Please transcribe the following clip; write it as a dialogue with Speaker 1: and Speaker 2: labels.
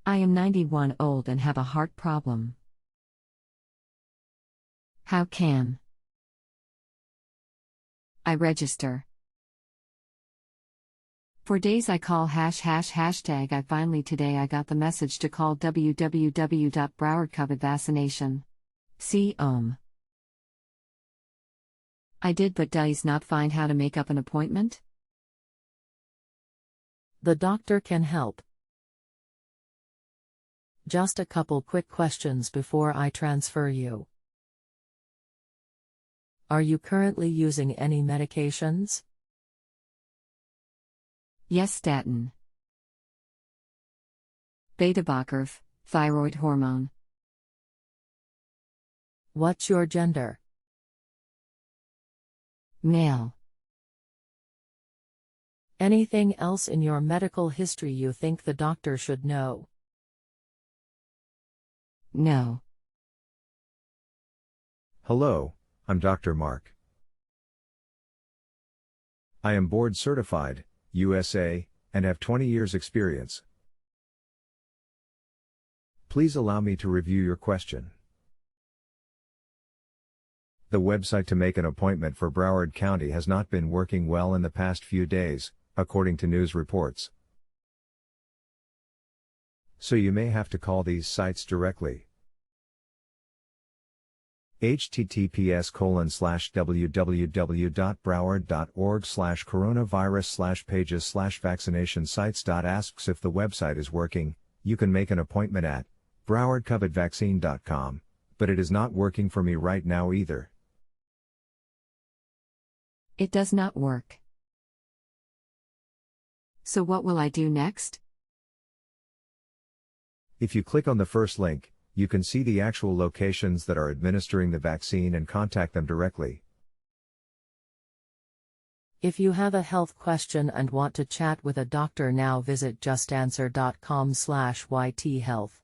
Speaker 1: I am 91 old and have a heart problem. How can I register? For days I call hashtag I finally today I got the message to call www.browardcovidvaccination. See I did, but does not find how to make up an appointment.
Speaker 2: The doctor can help. Just a couple quick questions before I transfer you. Are you currently using any medications?
Speaker 1: Yes, Staten. Betabockerf, thyroid hormone.
Speaker 2: What's your gender?
Speaker 1: Male.
Speaker 2: Anything else in your medical history you think the doctor should know?
Speaker 1: No.
Speaker 3: Hello, I'm Dr. Mark. I am board certified, USA, and have 20 years experience. Please allow me to review your question. The website to make an appointment for Broward County has not been working well in the past few days, according to news reports. So you may have to call these sites directly. https://www.broward.org/coronavirus/pages/vaccination sites. Asks if the website is working. You can make an appointment at browardcovidvaccine.com, but it is not working for me right now either.
Speaker 1: It does not work. So what will I do next?
Speaker 3: If you click on the first link, you can see the actual locations that are administering the vaccine and contact them directly.
Speaker 2: If you have a health question and want to chat with a doctor now, visit justanswer.com/ythealth.